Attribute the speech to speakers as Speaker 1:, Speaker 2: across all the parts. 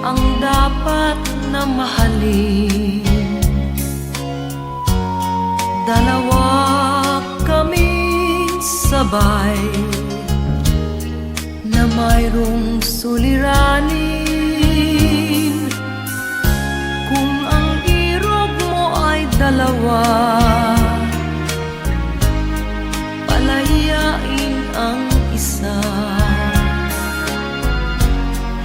Speaker 1: ang dapat na mahalin. Dalawa kaming sabay na mayroong suliranin. Kung ang irog mo ay dalawa, palayain ang isa.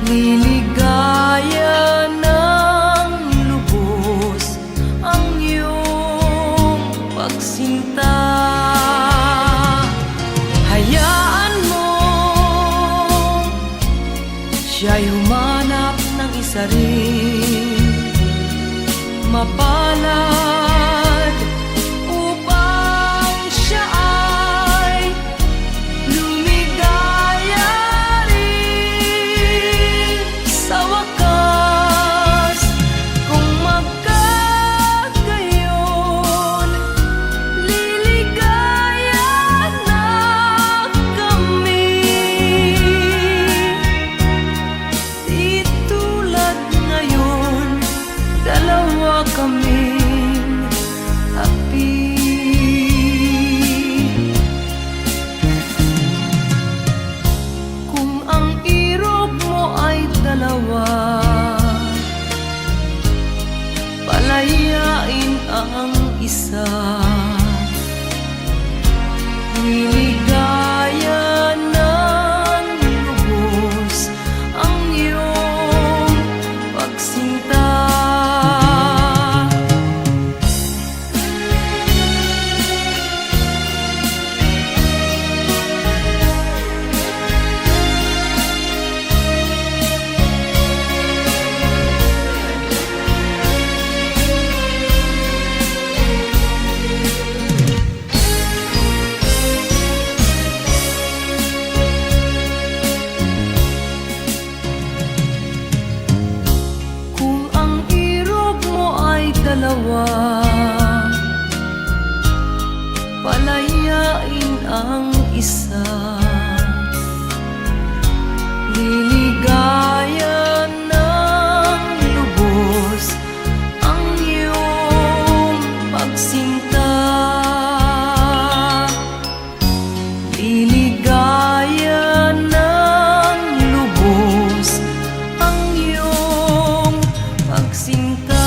Speaker 1: Liligaya ng lubos ang iyong pagsinta. Hayaan mo siya'y humanap ng isa rin mapalad upang siya ay lumigaya rin sa wakas. Kung magkagayon, liligaya na kami. Di tulad ngayon, dalawa kaming api. Kung ang irog mo ay dalawa, palayain ang isa. Liligaya ng lubos ang iyong pagsinta. Kung ang irog mo ay dalawa, palayain ang isa. Liligaya ng lubos ang iyong pagsinta. Liligaya ng lubos ang iyong pagsinta.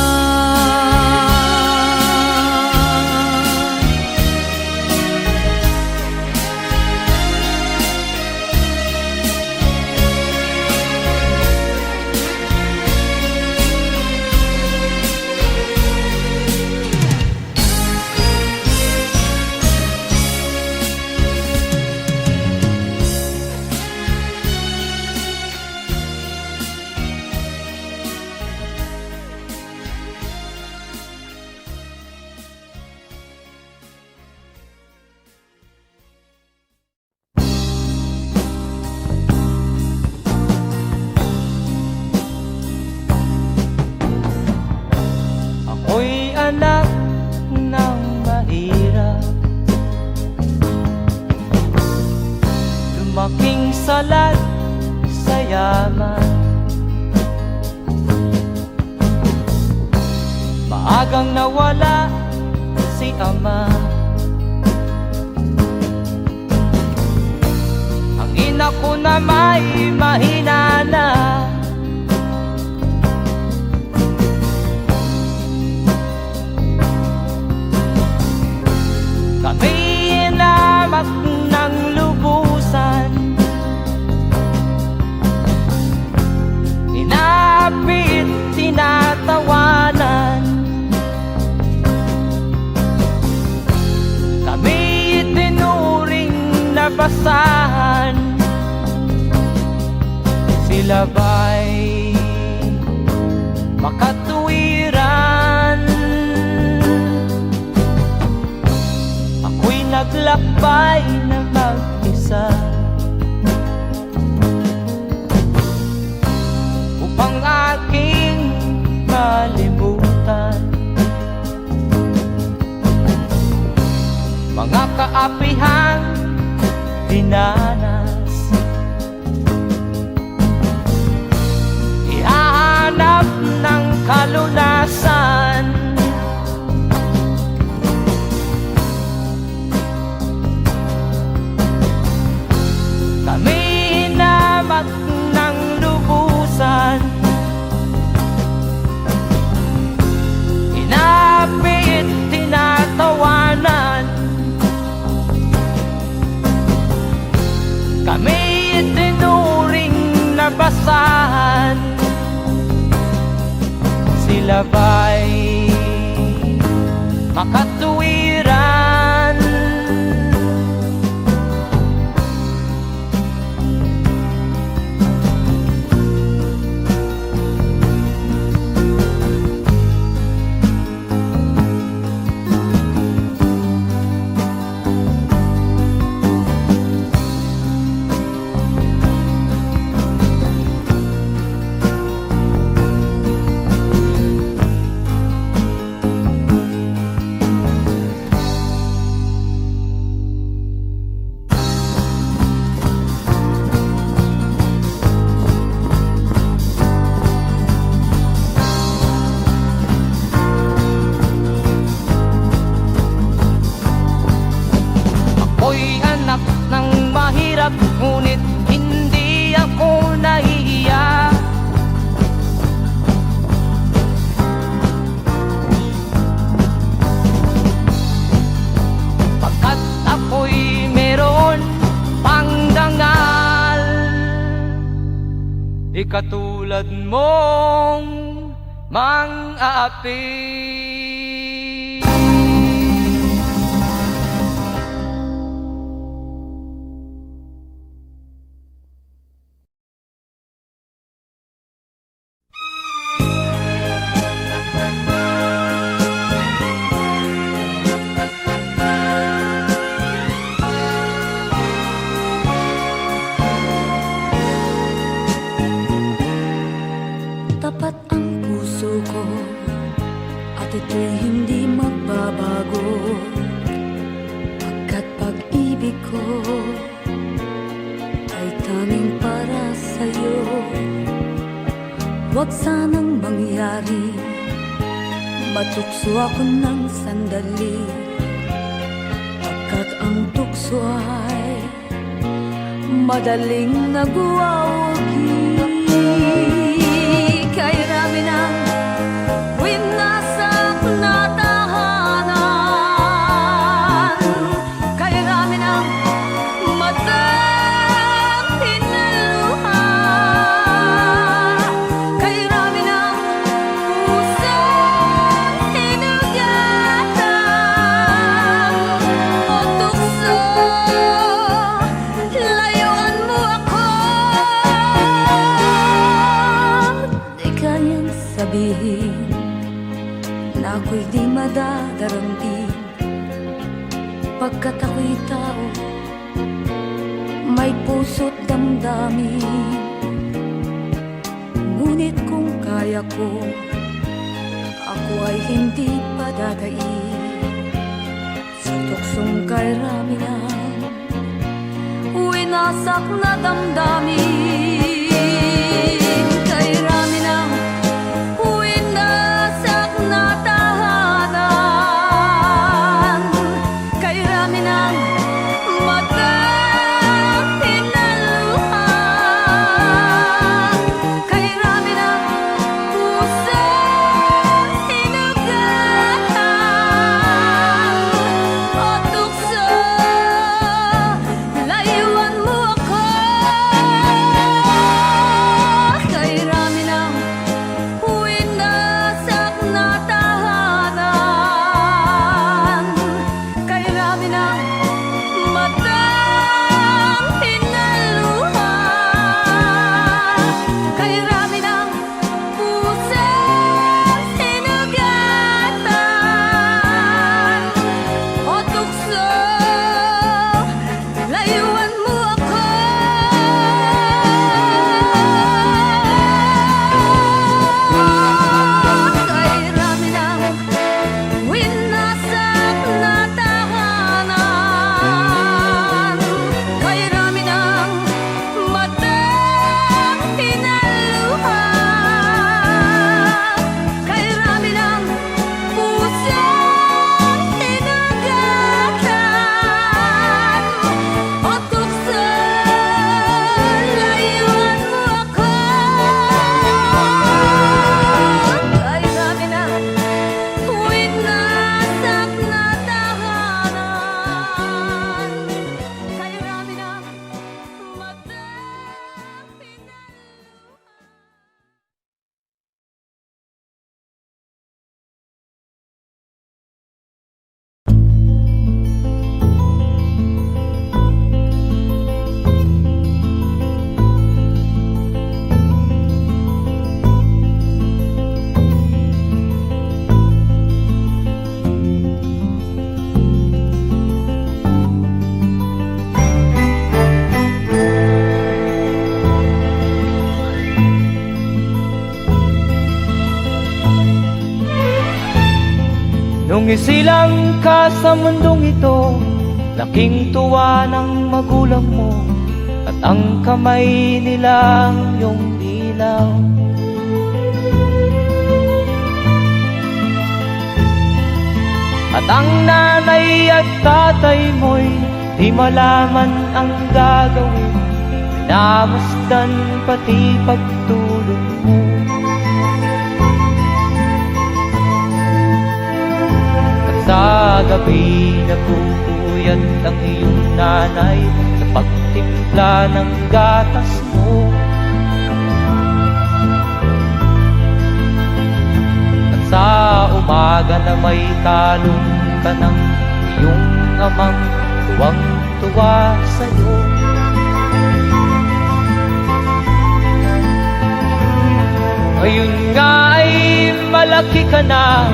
Speaker 2: Ako'y anak ng mahirap, lumaking salat sa yaman. Maagang nawala si ama, ang ina ko na may mahina na. Kami inamak ng lubusan, inapit, tinatawanan. Kami itinuring na basahan, sila ba'y makatuwiran? Ako'y naglakbay na mag-isa upang aking malimutan mga kaapihang dinanas. Ihahanap kalunasan. Kami hinamak ng lubusan, inapit, tinatawanan. Kami itinuring na basahan. Sila ba'y makatuwiran? Ako'y anak ng mahirap, ngunit hindi ako nahihiya. Pagkat ako'y meron pang dangal, di katulad mong mang-aapi.
Speaker 3: Tapat ang puso ko at ito'y hindi magbabago, pagkat pag-ibig ko ay tanging para sa'yo. Huwag sanang mangyari matukso ako ng sandali, pagkat ang tukso ay madaling nagwawagi. Kay rami ng winasak na tahanan, kay rami ng matang tinaluha, kay rami ng pusong hinugatan. O tukso, layuan mo ako. Di kayang sabihin na ako'y di madadaramdin, pagkat ako'y tao, may puso't damdamin. Ngunit kung kaya ko, ako ay hindi padadaig sa tuksong kay rami ng winasak na damdamin. Kay rami ng winasak na tahanan, kay rami ng matang tinaluha, kay rami ng pusong hinugatan. O tukso, layuan mo ako.
Speaker 2: Nung isilang ka sa mundong ito, laking tuwa ng magulang mo, at ang kamay nilang iyong ilaw. At ang nanay at tatay mo'y di malaman ang gagawin, minamasdan pati pagtulog mo. At sa gabi nagpupuyat ang iyong nanay sa pagtimpla ng gatas mo. At sa umaga na may talong ka ng iyong amang tuwang-tuwa sa'yo. Ngayon nga ay malaki ka na,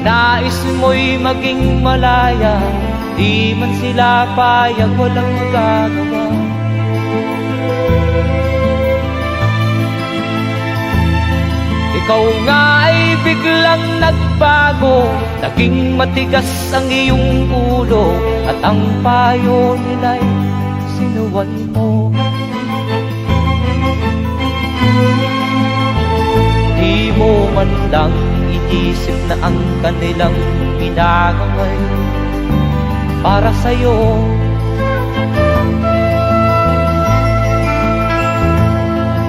Speaker 2: nais mo'y maging malaya, di man sila payag, walang magagawa. Ikaw nga ay biglang nagbago, naging matigas ang iyong ulo, at ang payo nila'y sinuway mo. Di mo man lang inisip na ang kanilang ginagawa'y para sa'yo.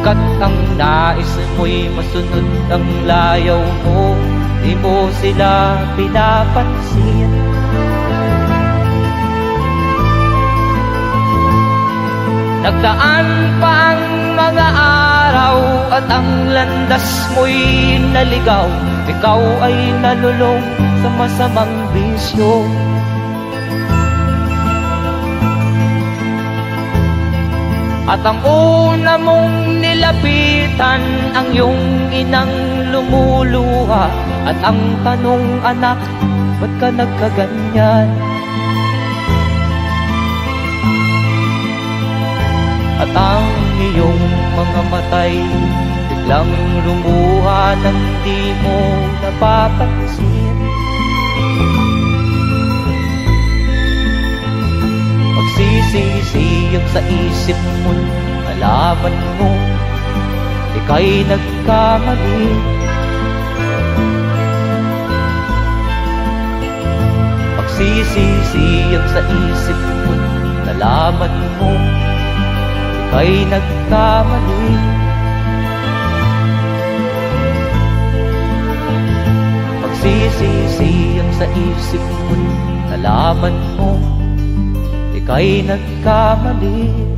Speaker 2: Kat ang nais mo'y masunod ang layaw mo, di mo sila pinapansin. Nagdaan pa ang mga araw at ang landas mo'y naligaw, ikaw ay nalulong sa masamang bisyo. At ang una mong nilapitan ang iyong inang lumuluha, at ang tanong, anak, ba't ka nagkaganyan? At ang iyong mga matay biglang lumuha nang di mo napapansin. Magsisisiyag sa isip mo, nalaman mo ika'y nagkamali. Magsisisiyag sa isip mo, nalaman mo ika'y nagkamali. Magsisisiyag sa isip mo, nalaman mo ika'y nagkamali.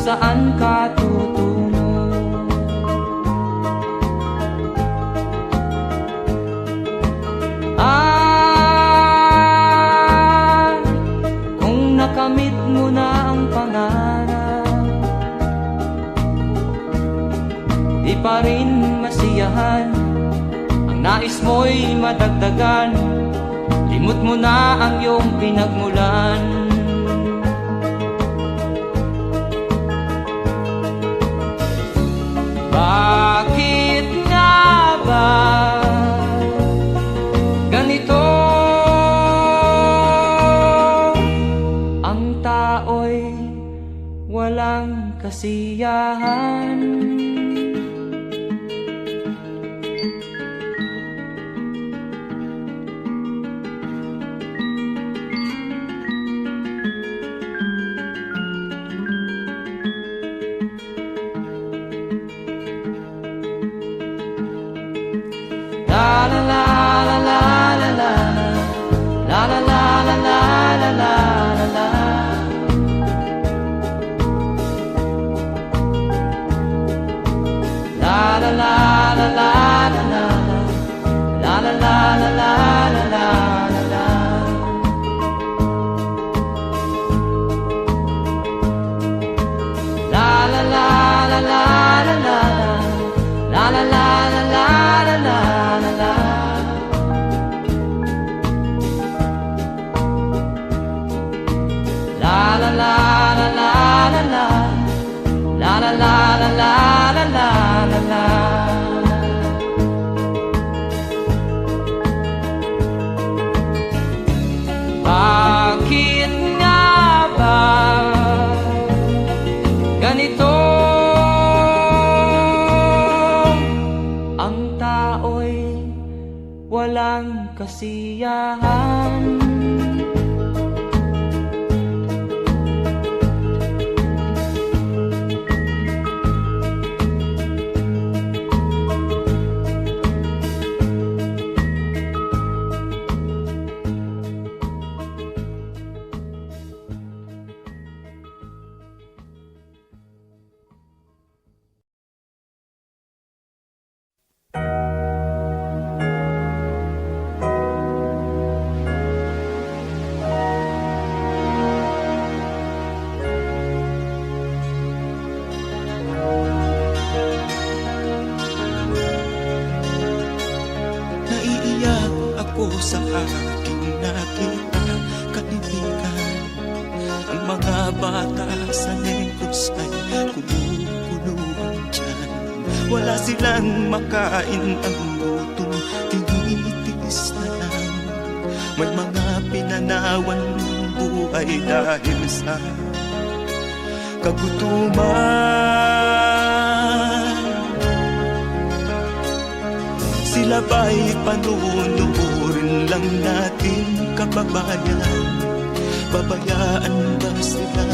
Speaker 2: Saan ka tutungo? Kung nakamit mo na ang pangarap, di pa rin masiyahan, ang nais mo'y madagdagan, limot mo na ang iyong pinagmulan. Bakit nga ba ganito? Ang tao'y walang kasiyahan. la la la la la la. La la la la la la la la la la la la la la la. La la la la la la la. La la la la la la la la la. Bakit nga ba ganito? Ang tao'y walang kasiyahan.
Speaker 4: Naiiyak ako sa aking nakita, kaibigan. Ang mga bata sa Negros ay kumukuluan dyan. Wala silang makain, ang gutom tinitiis na lang. May mga pinanawan ng buhay dahil sa kagutuman. Sila ba'y panunurin lang natin, kababayan? Babayaan ba silang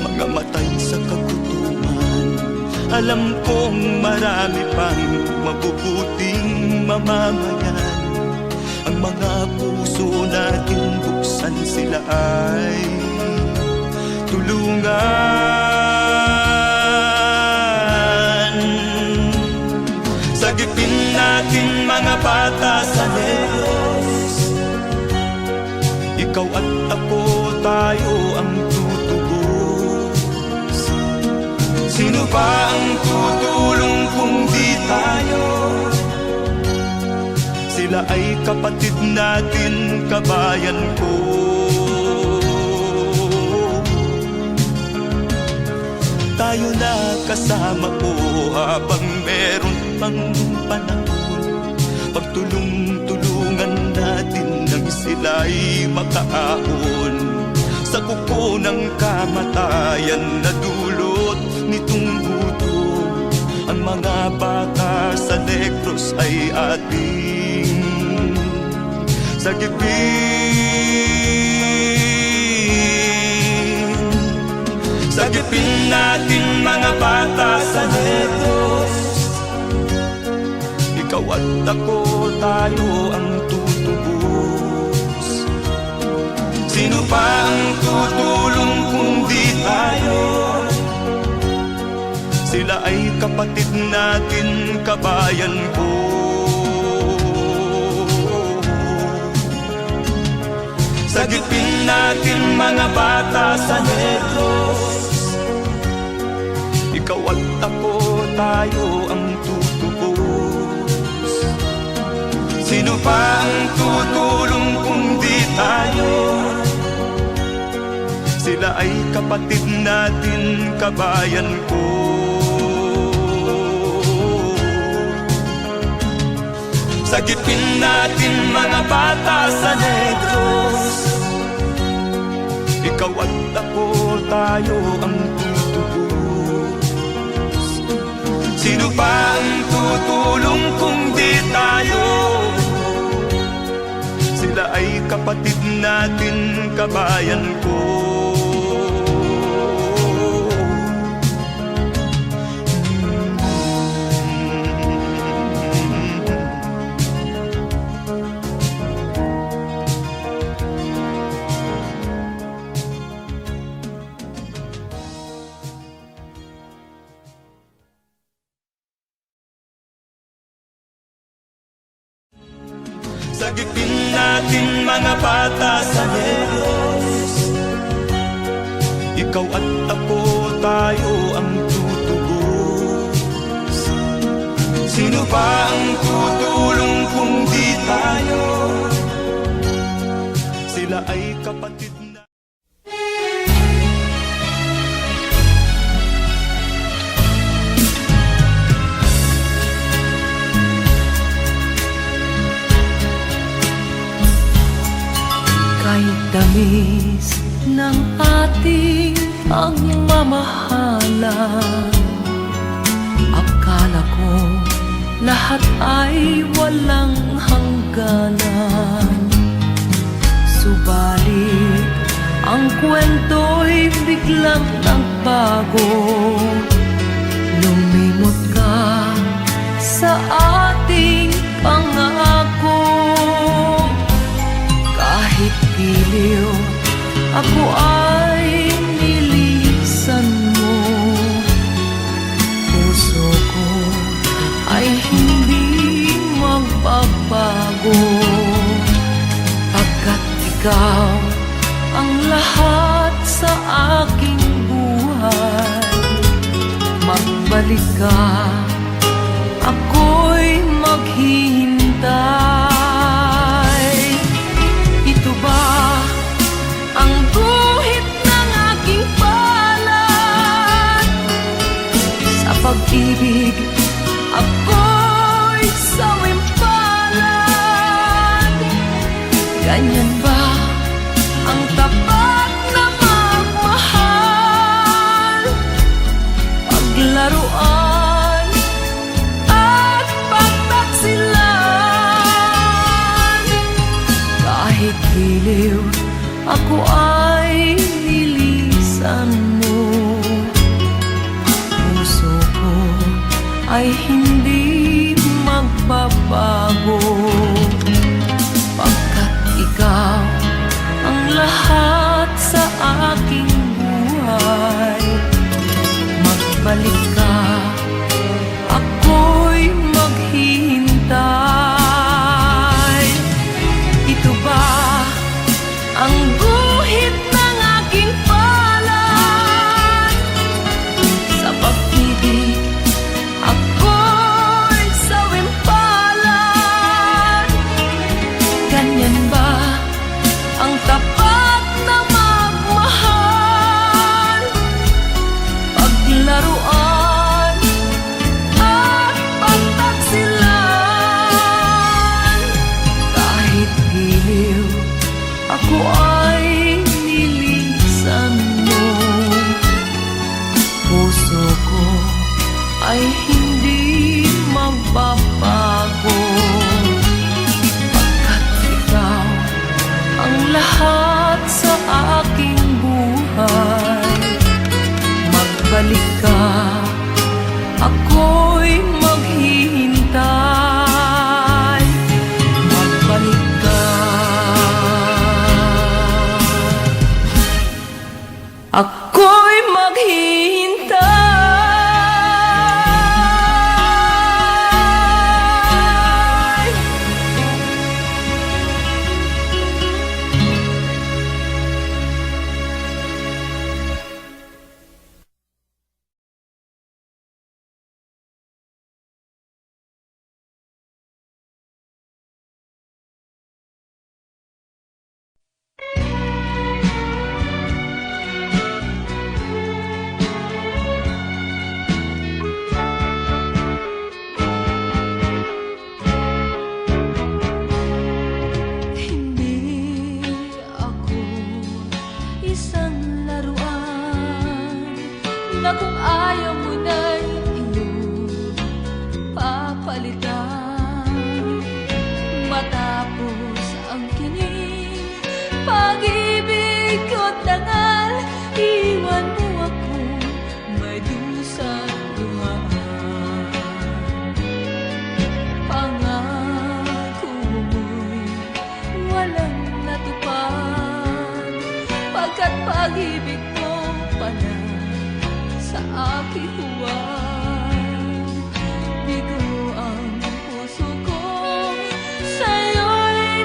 Speaker 4: mga matay sa kagutuman? Alam kong marami pang mabubuting mamamayan. Ang mga puso natin buksan, sila ay tulungan. Sagipin natin mga bata sa Negros. Ikaw at ako, tayo ang tutubos. Sino ba ang tutulong kung di tayo? Sila ay kapatid natin, kabayan ko. Tayo na kasama ko habang meron pang panahon. Pagtulong-tulungan natin nang sila'y makaahon sa kuko ng kamatayan na dulot nitong gutom. Ang mga bata sa Negros ay ating sagipin. Sagipin natin mga bata sa Negros. Ikaw at ako, tayo ang tutubos. Sino pa ang tutulong kung di tayo? Sila ay kapatid natin, kabayan ko. Sagipin natin mga bata sa Negros. Ikaw at ako, tayo ang tutubos. Sino pa ang tutulong kung di tayo? Sila ay kapatid natin, kabayan ko. Sagipin natin mga bata sa Negros. Ikaw at ako, tayo ang tutubos. Sino pa ang tutulong kung di tayo? Sila ay kapatid natin, kabayan ko. Sagipin natin mga bata sa Negros. Ikaw at ako, tayo ang tutubos. Sino ba ang tutulong kung di tayo? Sila ay kapatid na.
Speaker 1: Kahit tamis ng ating pagmamahalan, akala ko lahat ay walang hangganan. Subalit ang kwento'y biglang nagbago. Lumimot ka sa ating pangako. Kahit giliw, ako ay nilisan mo. Puso ko ay hindi magbabago, pagkat ikaw ang lahat sa aking buhay. Magbalik ka, ako'y maghihintay. Ito ba ang guhit ng aking palad? Sa pag-ibig, ako'y sawimpalad. Ganyan ba ang tapat na magmahal? Paglaruan at pagtaksilan. Kahit giliw, ako ay nilisan mo. Puso ko ay hindi magbabago, pagkat ikaw ang lahat sa aking buhay. Magbalik ka, ako'y maghihintay. Ito ba ang guhit ng aking palad? Sa pag-ibig, ako'y sawimpalad. Ganyan ba ang tapat na magmahal? Paglaruan at pagtaksilan. Kahit giliw, ako ay nilisan mo. Puso ko ay hindi magbabago, pagkat ikaw ang lahat sa aking buhay. Magbalik ka, ako'y maghihintay. Magbalik ka, ako'y maghihintay. Hindi ako isang laruan na kung ayaw mo na'y iyong papalitan. Matapos ang kinig, pag-ibig ko't dangal, iwan mo ako may dusang luhaan. Pangako mo'y walang natupad, pagkat pag-ibig mo pala sa aking huwag. Bigo ang puso ko, sa'yo'y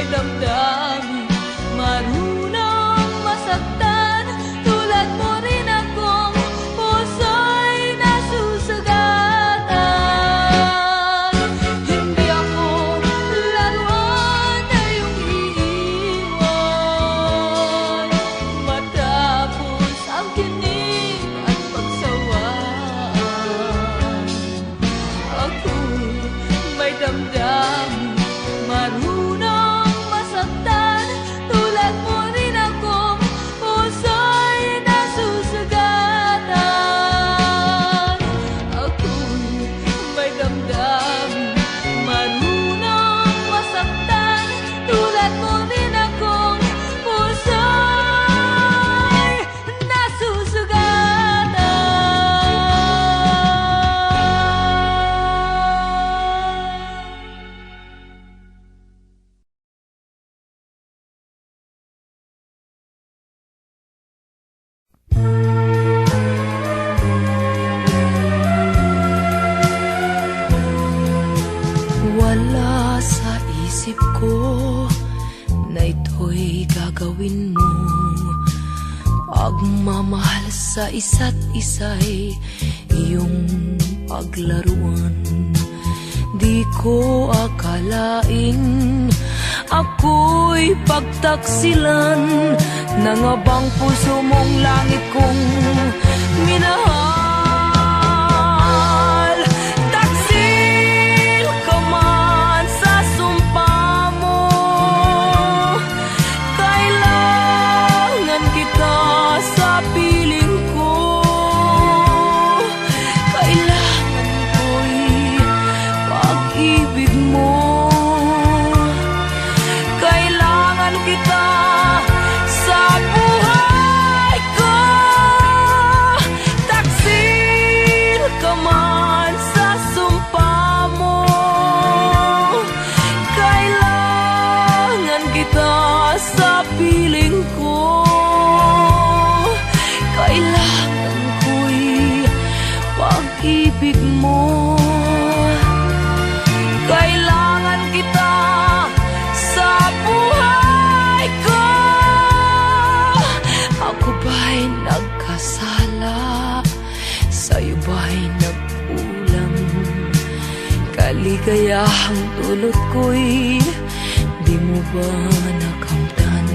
Speaker 1: damdamin, marunong masaktan. Tulad mo rin akong puso'y nasusugatan. Hindi ako laruan na iyong iiwan matapos ang kinig at pagsawaan. Ako'y may damdamin, marunong masaktan. Tulad mo rin akong puso'y nasusugatan. Ako'y may damdamin, marunong masaktan. Tulad mo rin akong puso'y nasusugatan. Wala sa isip ko na ito'y gagawin mo. Pagmamahal sa isa't isa'y iyong paglaruan. Di ko akalain ako'y pagtaksilan ng abang puso mong langit kong minahal. Taksil ka man sa sumpa mo, kailangan kita sa piling ko. Kailangan ko'y pag-ibig mo. Kailangan kita sa buhay ko. Taksil ka man sa sumpa mo, kailangan kita sa piling ko. Kailangan ko'y pag-ibig mo. Kailangan kita sa buhay ko. Ako ba'y nagkasala? Sa'yo ba'y nagkulang? Kaligayahang dulot ko'y di mo ba nakamtan?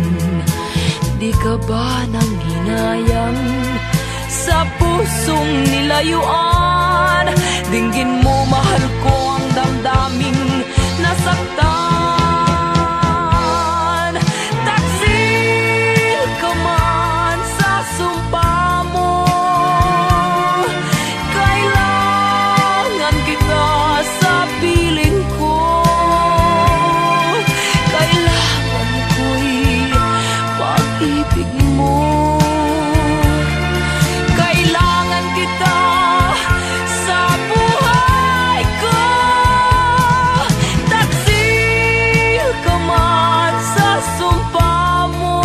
Speaker 1: Di ka ba nang hinayang sa pusong nilayuan? Dinggin mo, mahal ko, ang damdaming nasaktan. Taksil ka man sa sumpa mo, kailangan kita sa piling ko. Kailangan ko'y pag-ibig mo. Kailangan kita sa buhay ko. Taksil ka man sa sumpa mo,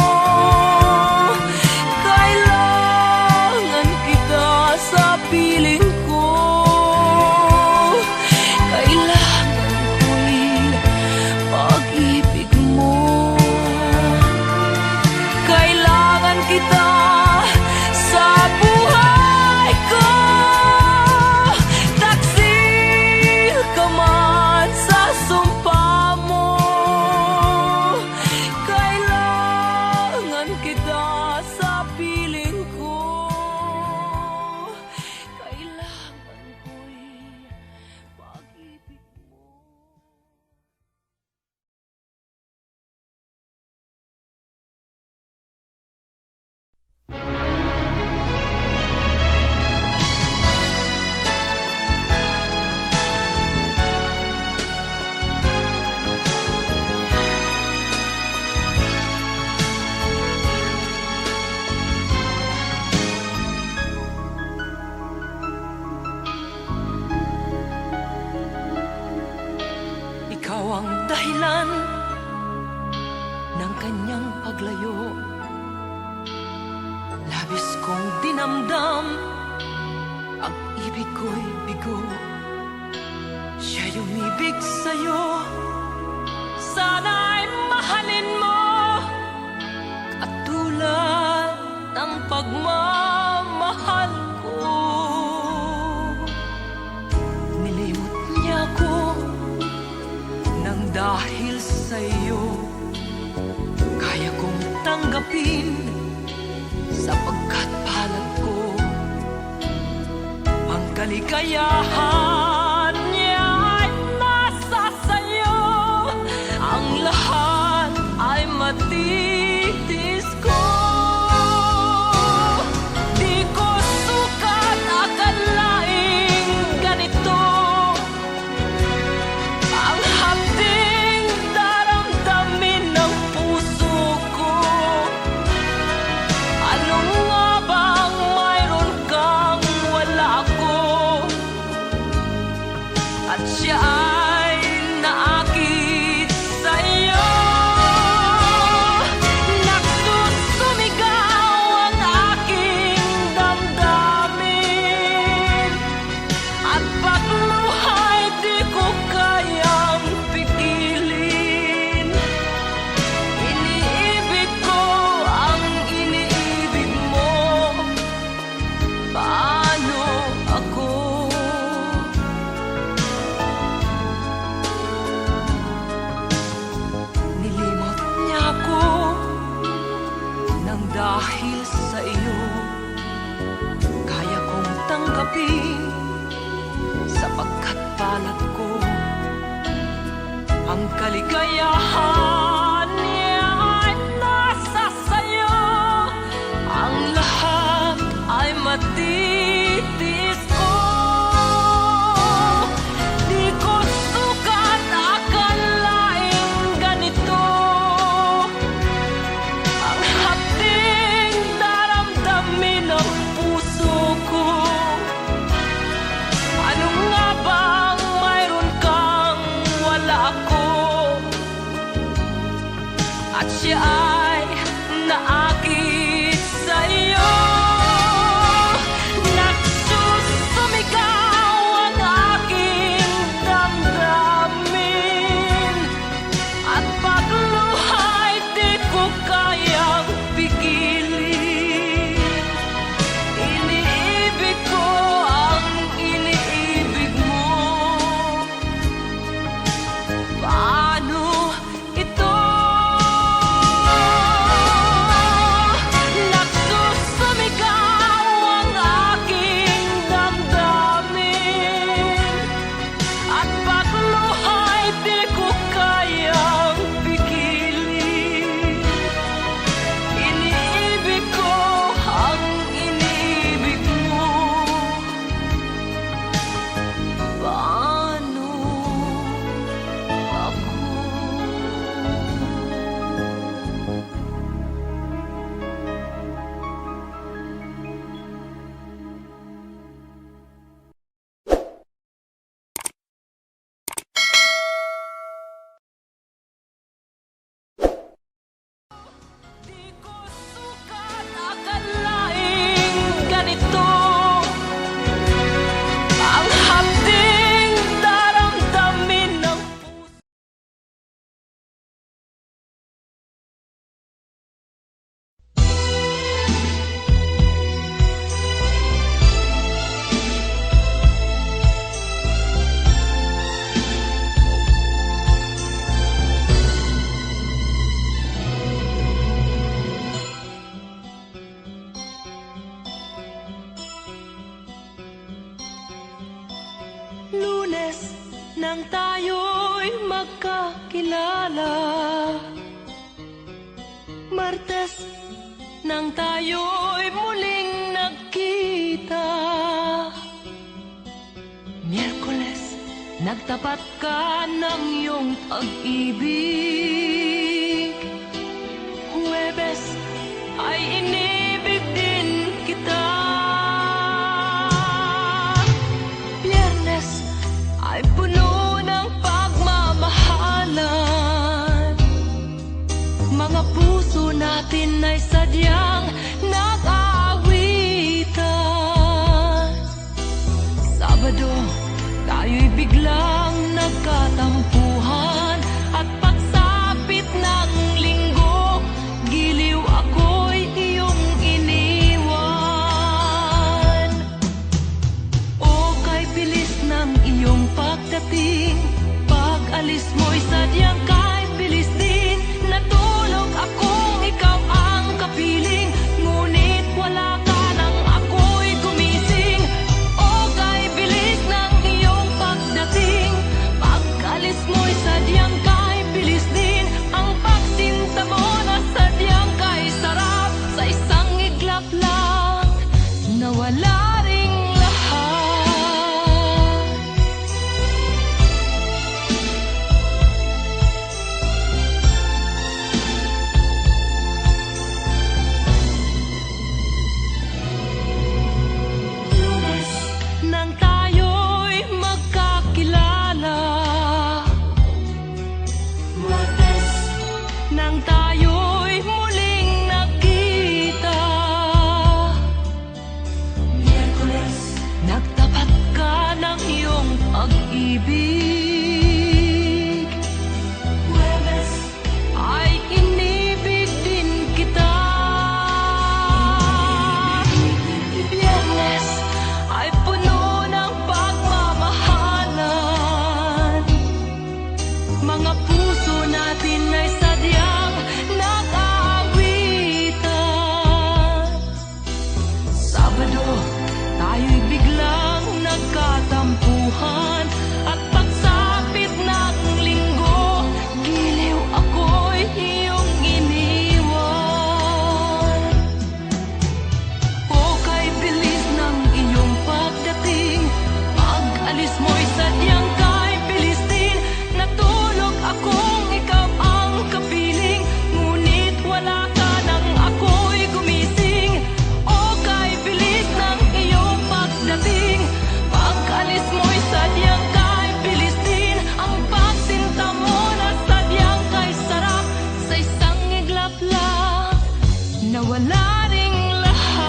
Speaker 1: kailangan kita sa piling ko. Kailangan ko'y pag-ibig mo. Kailangan kita sa buhay ko. Taksil ka man sa sumpa mo, kailangan kita sa piling ko. Kailangan ko'y pag-ibig mo. Ikaw ang dahilan ng kanyang paglayo. Labis kong dinamdam, ang ibig ko'y bigo. Siya'y umibig sa'yo, sana'y mahal dahil sa'yo kaya kong tanggapin, sapagkat palad ko ang kaligayahan niya ay nasa sa'yo. Ang lahat ay matitis ko. Di ko sukat akalaing ganito ang hapding daramdamin ng puso ko. Ano nga bang mayroon kang wala ako? At siya ay naakit sa'yo. Nagsusumigaw ang aking damdamin, at pagluhay di ko kayang pigilin. Iniibig ko ang iniibig mo. Paano ako? Nilimot niya ako nang dahil sa iyo kaya kong tanggapin, sapagkat palad ko ang kaligayahan niya ay nasa sayo. Ang lahat ay matitis ko. Di ko sukat akalaing ganito ang hapding daramdamin ng puso ko. Ano nga bang mayroon kang wala ako? At siya ay naakit sa'yo. Nagsusumigaw ang aking damdamin, at pagluhay di ko kayang pigilin. Iniibig ko ang iniibig mo. Paano ito? Nagsusumigaw ang aking damdamin, at pagluhay di ko kayang pigilin. Iniibig ko ang iniibig mo. Paano ako? Di ko sukat akalaing ganito ang hapding daramdamin ng puso. Lunes nang tayo'y magkakilala, Martes nang tayo'y muling nagkita, Miyerkules nagtapat ka ng iyong pag-ibig, Huwebes ay inibig din kita, Biyernes ay puno ng pagmamahalan. Mga puso natin ay sadyang nag-aawitan. Sabado, tayo'y biglang nagkatampuhan, at paksa sadyang kahit bilis din. Natulog akong ikaw ang kapiling, ngunit wala ka nang ako'y gumising. O kay bilis ng iyong pagdating, pag-alis mo'y sadyang kahit bilis din. Ang pagsinta mo na sadyang kahit sarap, sa isang iglap lang nawala ring lahat. Lunes nang tayo'y magkakilala, Martes nang tayo'y muling nagkita, Miyerkules nagtapat ka ng iyong pag-ibig, Huwebes ay inibig din kita, Biyernes ay puno ng pagmamahalan. Mga puso natin ay sadyang nag-aawitan. Sabado, tayo'y biglang nagkatampuhan, at pagsapit ng linggo, giliw ako'y iyong iniwan. O kay bilis ng iyong pagdating, pag-alis mo'y sadyang kahit bilis din. Natulog akong ikaw ang kapiling, ngunit wala ka nang ako'y gumising. O kay bilis ng iyong pagdating, pag-alis mo'y sadyang kahit bilis din. Ang pagsinta mo na sadyang kahit sarap, sa isang iglap lang nawala ring lahat.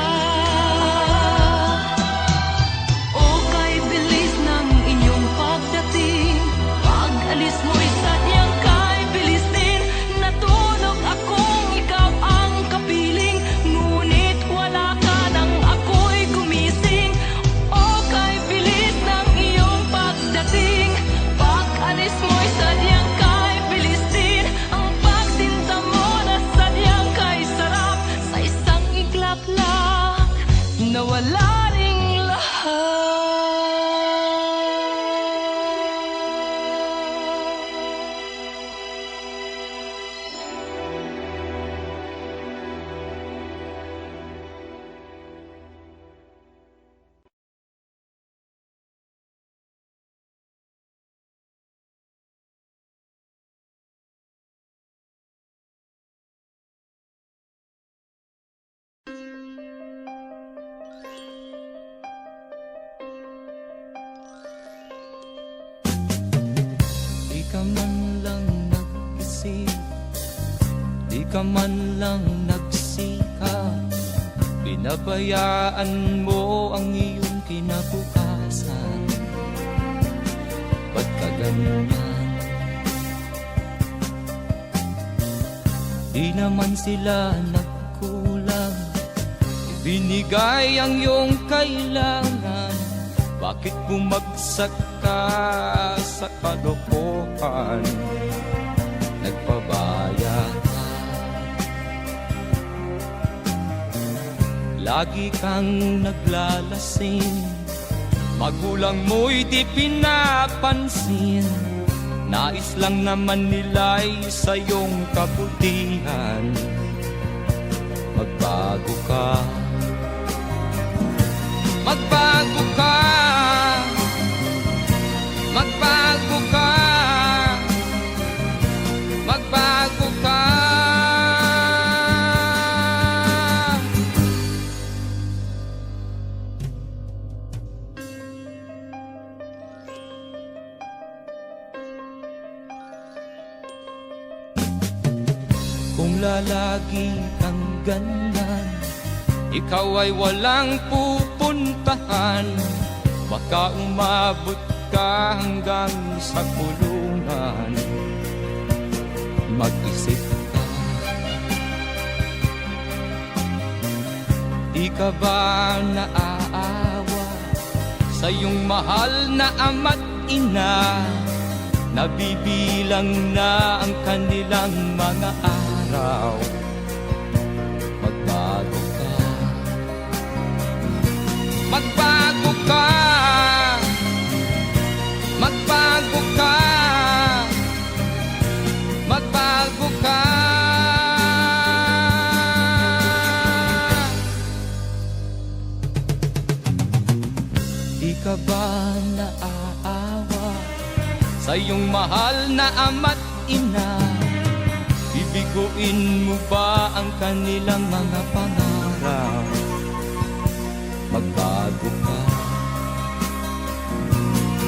Speaker 1: O kay bilis ng iyong pagdating, pag-alis mo'y sadyang kahit bilis din. Natulog akong ikaw ang kapiling, ngunit wala ka nang ako'y gumising. O kay bilis ng iyong pagdating, pag-alis mo'y sadyang kahit bilis din. Ang pagsinta mo na sadyang kahit sarap, sa isang iglap lang nawala ring lahat.
Speaker 2: Di ka man lang nag-isip, di ka man lang nagsikap, pinabayaan mo ang iyong kinabukasan. Ba't ka ganyan? Di naman sila nagkulang, ibinigay ang iyong kailangan. Bakit bumagsak ka sa kalokohan? Nagpabaya ka, lagi kang naglalasing, magulang mo'y di pinapansin. Nais lang naman nila'y sa iyong kabutihan. Magbago ka, magbago ka, magbago ka, magbago ka. Kung lalagi kang ganyan, ikaw ay walang pupuntahan. Baka umabot ka hanggang sa kulungan. Mag-isip ka, di ka ba naaawa sa iyong mahal na ama't ina? nabibilang na ang kanilang mga araw. Magbago ka, magbago ka, magbago ka, magbago ka. Di ka ba naaawa sa iyong mahal na ama't ina? Bibiguin mo ba ang kanilang mga pangarap? Magbago ka,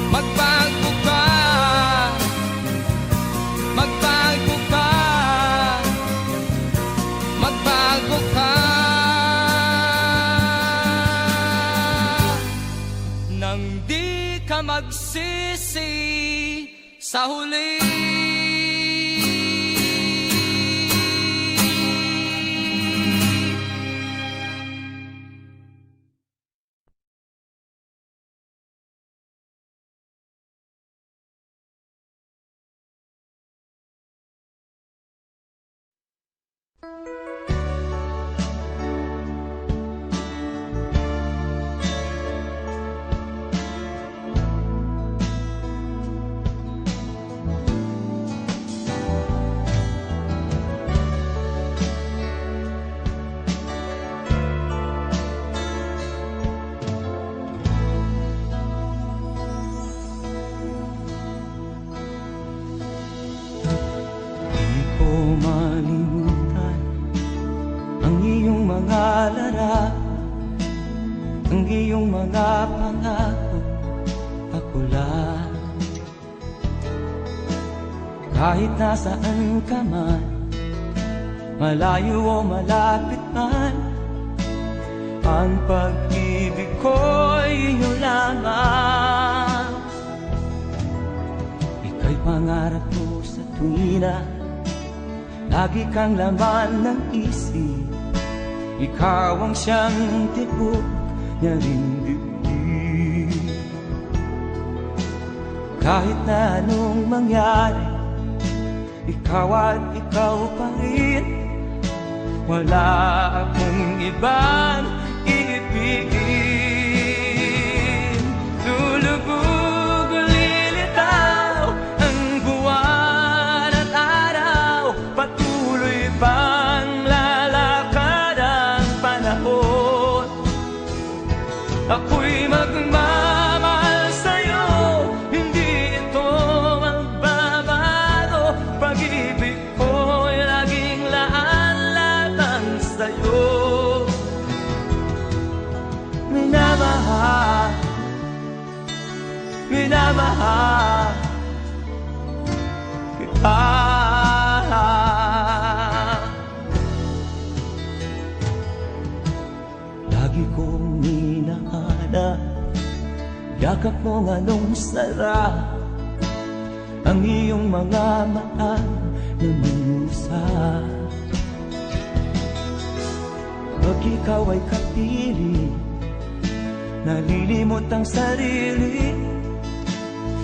Speaker 2: magbago ka, magbago ka, magbago ka. Nang di ka magsisi sa huli. Di ko malimutan ang iyong mga larawan, ang iyong mga pangako, ako lang. Kahit nasaan ka man, malayo o malapit man, ang pag-ibig ko'y iyo lamang. Ika'y pangarap ko sa tuwina, lagi kang laman ng isip. Ikaw ang siyang tibok niya ring dibdib. Kahit na anong mangyari, ikaw at ikaw pa rin. Wala akong ibang iibigin. Lulubog o lilitaw ang buwan at araw, patuloy pang lalakad ang panahon. Ako'y magmamahal sa'yo, hindi ito magbabago. Pag-ibig ko'y laging laan-latang sa'yo. Minamahal, minamahal kita. Lagi kong hinahanap yakap mo nga nung sarap, ang iyong mga mata nangungusap. Pag ikaw ay kapiling, nalilimot ang sarili.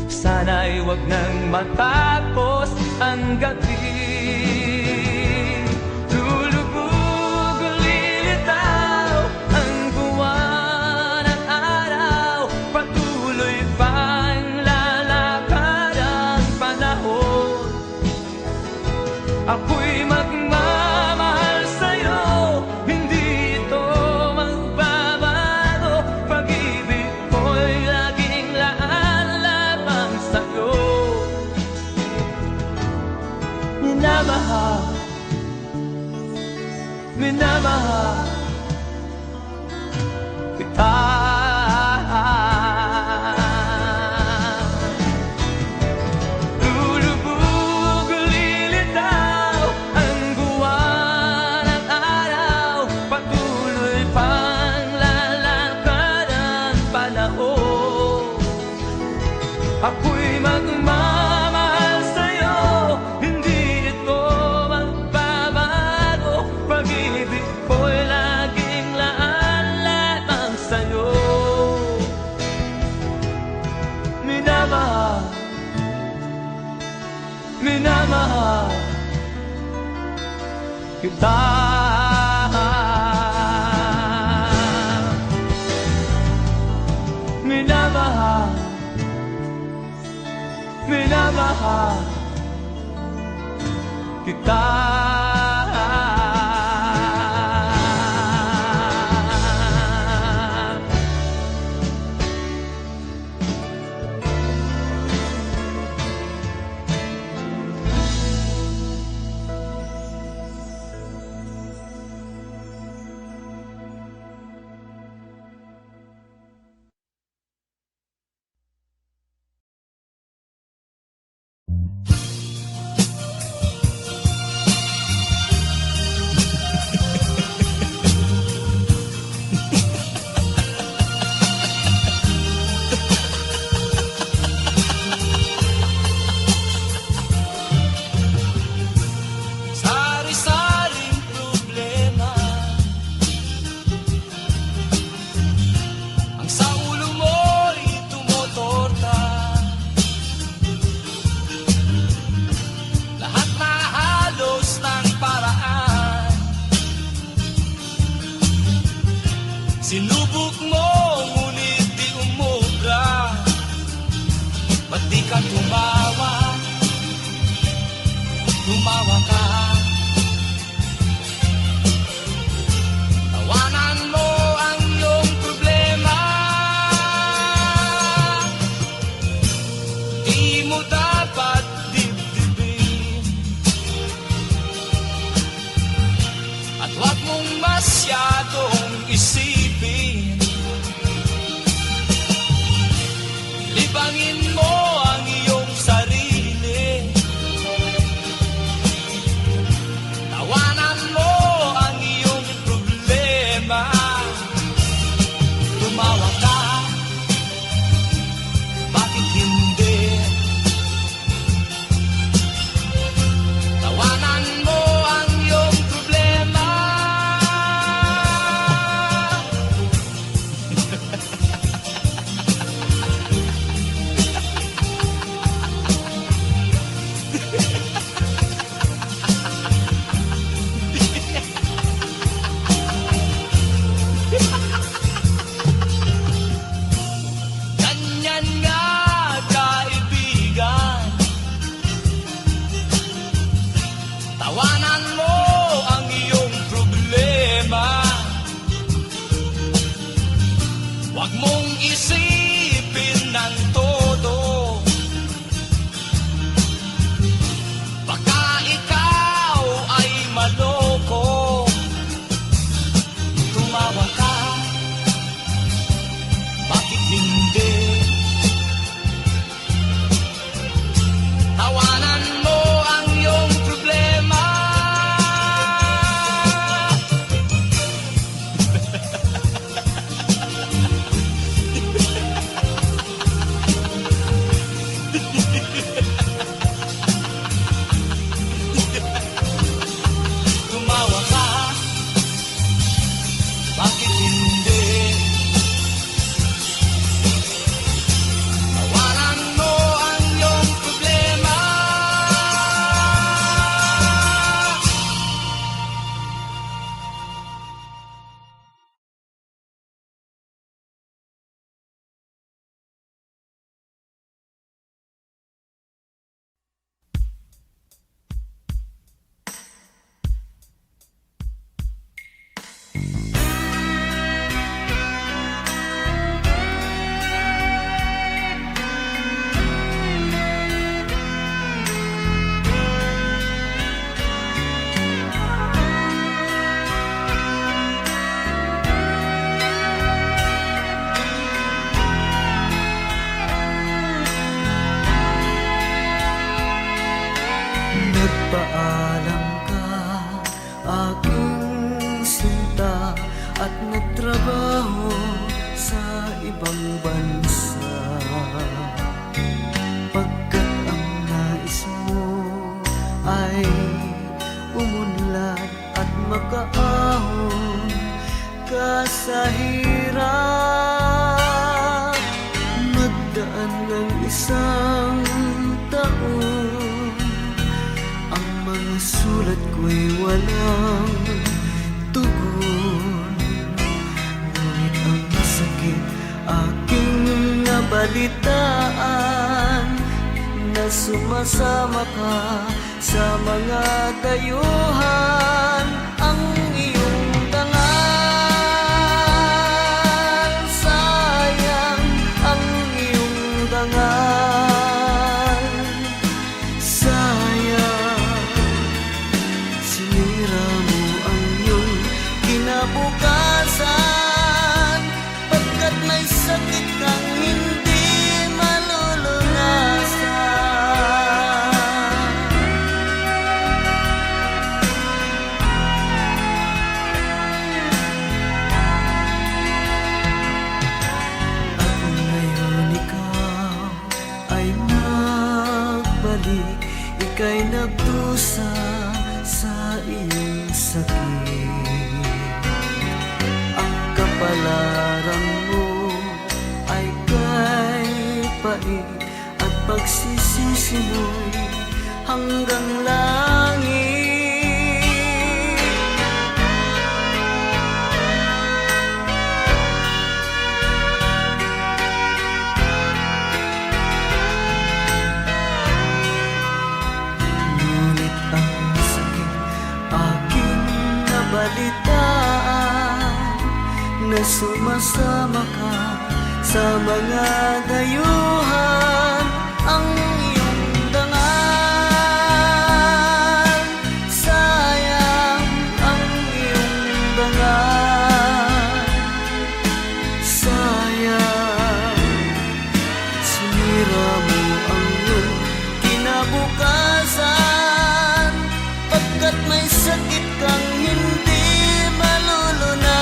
Speaker 2: Sana'y wag nang matapos ang gabi. Lulubog o lilitaw ang buwan at araw, patuloy pang lalakad ang panahon. Ako'y magmamahal sa'yo, hindi ito magbabago. Pag-ibig ko'y laging laan lamang sa'yo. Minamahal, minamahal kita. Lulubog o lilitaw ang buwan at araw, patuloy pang lalakad ang panahon. Ako'y magmamahal sa'yo, hindi ito magbabago. Pag-ibig ko'y laging laan lamang sa'yo. minamahal kita. Minamahal, minamahal kita.
Speaker 4: Sari-saring problema ang sa ulo mo'y tumotorta. Lahat na halos ng paraan sinubok mo, ngunit di umubra. Ba't di ka tumawa? Tumawa ka. Tawanan mo ang iyong problema. Di mo dapat dibdibin, at huwag mong masyadong isipin. Libangin mo ang iyong sarili. Tawanan mo ang iyong problema. Tumawa ka, bakit hindi? Tawanan mo ang iyong problema. Ganyan nga, kaibigan. Tawanan mo ang iyong problema. Huwag mong isipin ng todo. Baka ikaw ay maloko. Tumawa ka, bakit hindi? Tawanan mo ang iyong problema. Tumawa ka, bakit hindi? Tawanan mo ang iyong problema.
Speaker 5: Nagpaalam ka, aking sinta, at nagtrabaho sa ibang bansa. Pagkat ang nais mo ay umunlad at makaahon ka sa hirap. Magdaan ng isang taon, sulat ko'y walang tugon. Ngunit ang sakit aking nabalitaan, na sumasama ka sa mga dayuhan. Ang iyong dangal, sayang ang iyong dangal. Sayang, sinira mo ang iyong kinabukasan, pagkat may sakit kang hindi malulunasan. At ngayon ikaw ay nagbalik, ika'y nagdusa sa iyong sakit. Ang kapalaran mo ay kay pait, at pagsisisi mo'y hanggang langit. Ngunit ang sakit aking nabalitaan, na sumasama ka sa mga dayuhan. Ang iyong dangal, sayang ang iyong dangal. Sayang, sinira mo ang iyong kinabukasan, pagkat may sakit kang hindi malulunasan.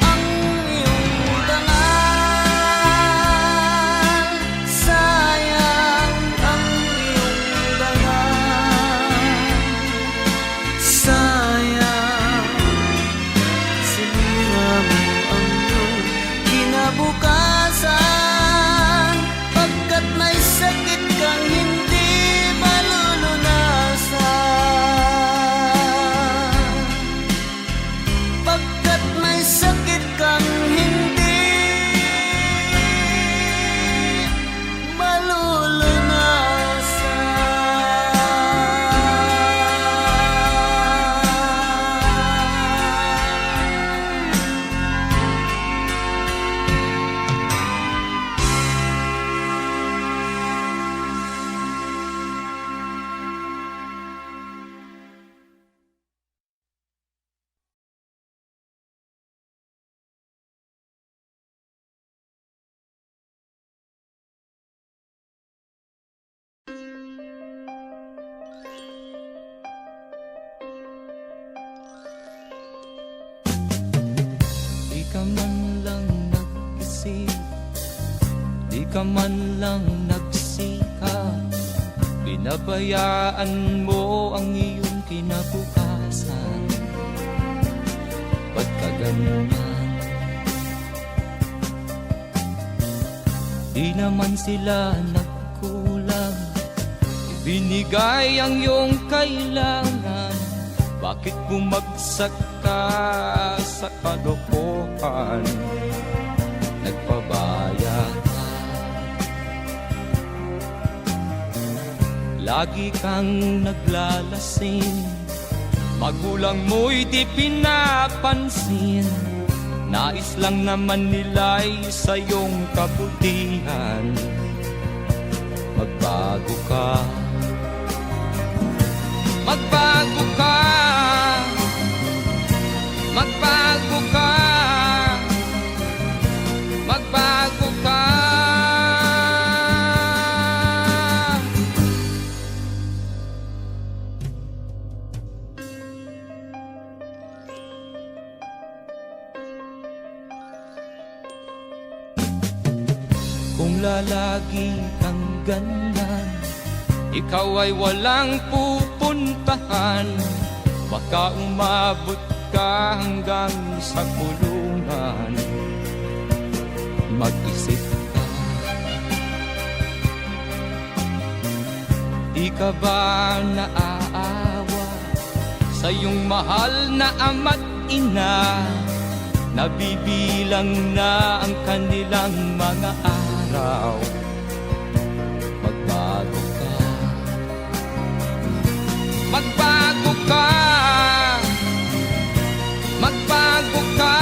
Speaker 5: Ang iyong dangal, sayang ang iyong dangal. Sayang, sinira mo ang iyong kinabukasan, pagkat may sakit kang hindi malulunasan. Pagkat may sakit kang hindi malulunasan.
Speaker 2: Di ka man lang nag-isip, di ka man lang nagsikap, binabayaan mo ang iyong kinabukasan. Ba't ka ganyan? Di naman sila nagkulang, ibinigay ang iyong kailangan. Bakit bumagsak ka sa kalokohan? Nagpabaya ka, lagi kang naglalasing, magulang mo'y di pinapansin. Nais lang naman nila'y sa iyong kabutihan. Magbago ka, magbago ka, magbago ka, magbago ka. Kung lalagi kang ganyan, ikaw ay walang pupuntahan. Baka umabot ka hanggang sa kulungan. Mag-isip ka, Di ka ba naaawa sa iyong mahal na ama't ina? Nabibilang na ang kanilang mga araw. Magbago ka, magbago ka, magbago ka,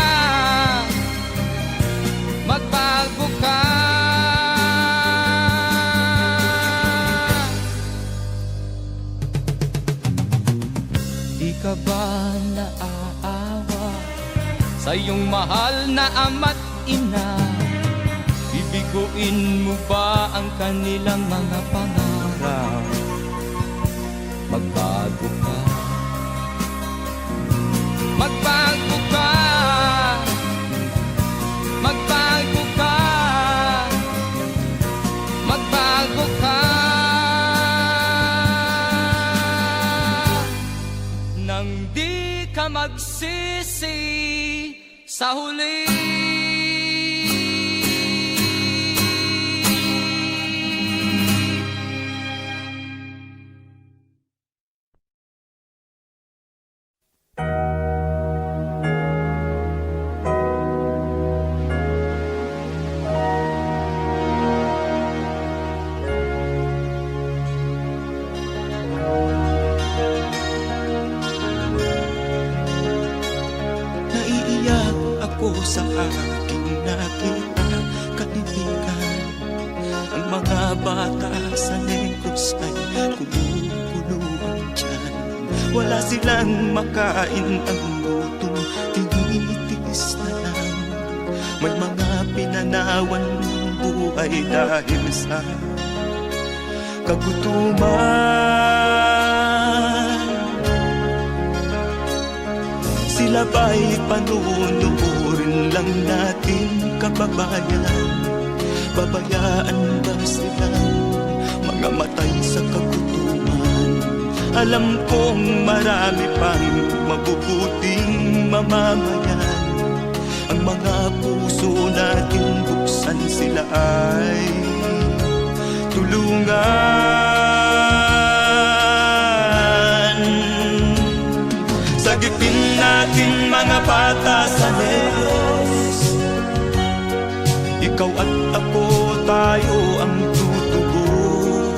Speaker 2: magbago ka. Di ka ba naaawa sa iyong mahal na ama't ina? Bibiguin mo ba ang kanilang mga pangarap? Magbago ka, magbago ka, magbago ka, magbago ka. Nang di ka magsisi sa huli.
Speaker 4: Naiiyak ako sa aking nakita, kaibigan. Ang mga bata sa Negros ay kumukuluan dyan. Wala silang makain, ang gutom tinitiis na lang. May mga pinanawan ng buhay dahil sa kagutuman. Sila ba'y panunurin lang natin, kababayan? Babayaan ba silang mga matay sa kagutuman? Alam kong marami pang mabubuting mamamayan. Ang mga puso natin buksan, sila ay tulungan. Sagipin natin mga bata sa Negros. Ikaw at ako, tayo ang tutubos.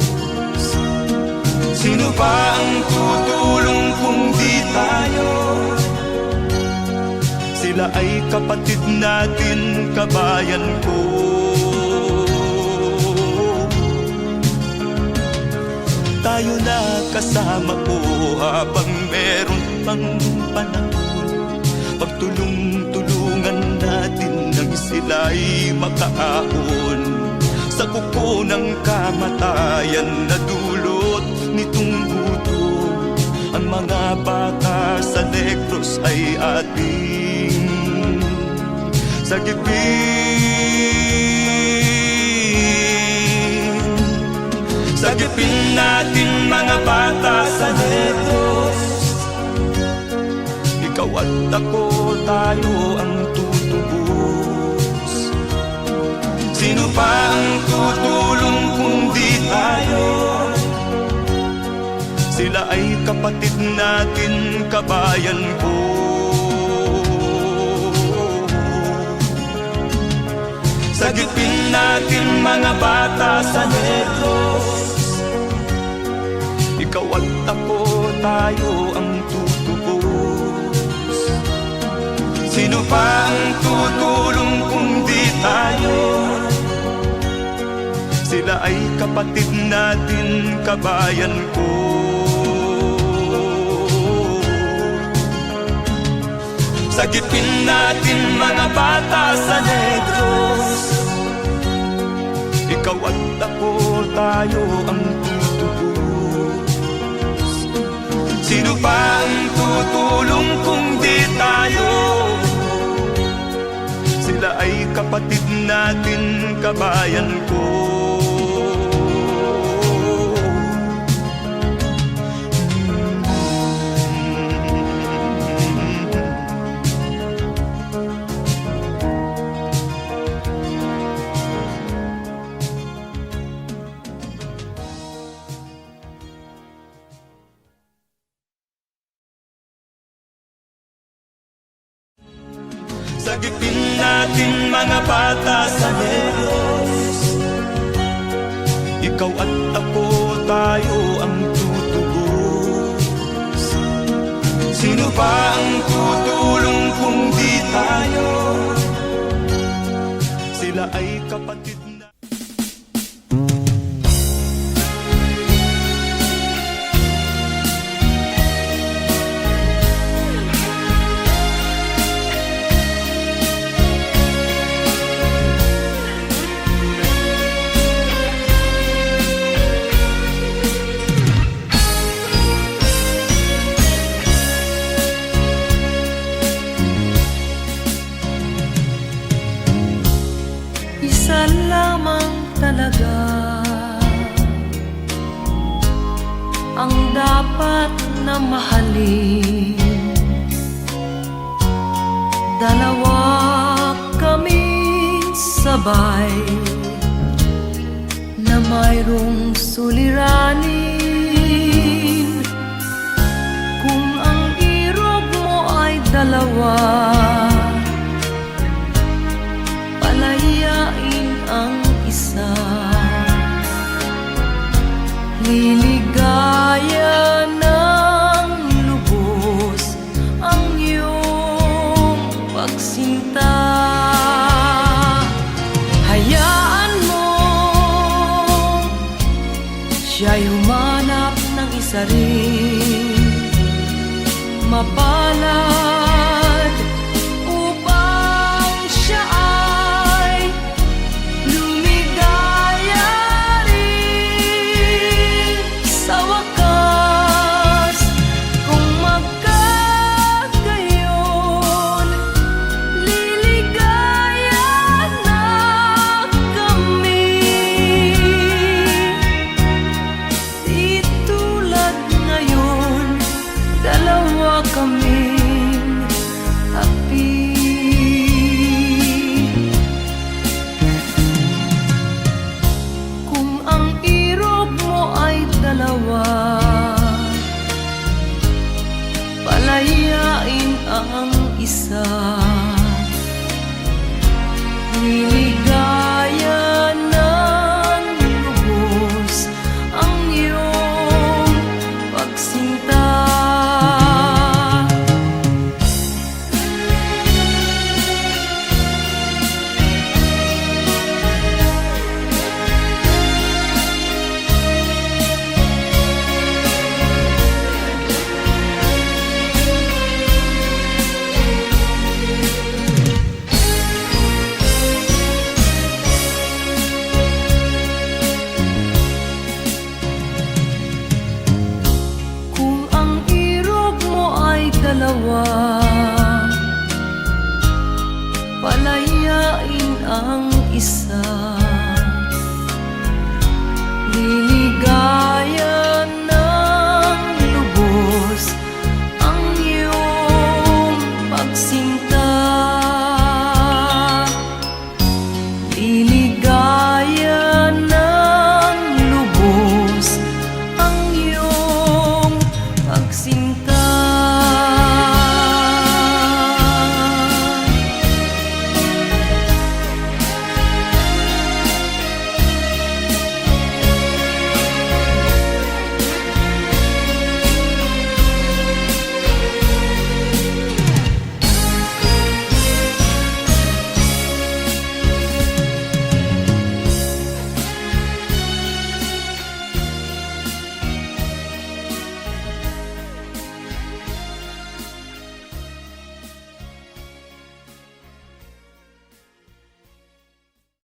Speaker 4: Sino ba ang tutulong kung di tayo? Sila ay kapatid natin, kabayan ko. Tayo na kasama ko habang meron pang panahon. Pagtulong-tulungan natin nang sila'y makaahon sa kuko ng kamatayan na dulot nitong gutom. Ang mga bata sa Negros ay ating sagipin. Sagipin natin mga bata sa Negros. Ikaw at ako, tayo ang tutubos. Sino pa ang tutulong kung di tayo? Sila ay kapatid natin, kabayan ko. Sagipin natin mga bata sa Negros. Ikaw at ako, tayo ang tutubos. Sino pa ang tutulong kung di tayo? Sila ay kapatid natin, kabayan ko. Sagipin natin mga bata sa Negros. Ikaw at ako, tayo ang tutubos. Sino pa ang tutulong kung di tayo? Sila ay kapatid natin, kabayan ko. Sagipin natin mga bata sa Negros. Ikaw at ako, tayo ang tutubos. Sino ba ang tutulong kung di tayo? Sila ay kapatid na.
Speaker 1: Isa lamang talaga ang dapat na mahalin. Dalawa kaming sabay na mayroong suliranin. Kung ang irog mo ay dalawa, palayain ang isa. Liligaya ng lubos ang iyong pagsinta. Hayaan mo siya'y humanap ng isa rin, mapalad upang siya ay lumigaya rin sa wakas. Kung magkagayon, liligaya na kami. Di tulad ngayon, dalawa kaming happy. Kung ang irog mo ay dalawa, palayain ang isa. Liligaya ng lubos ang iyong pagsinta. Kung ang irog mo ay dalawa,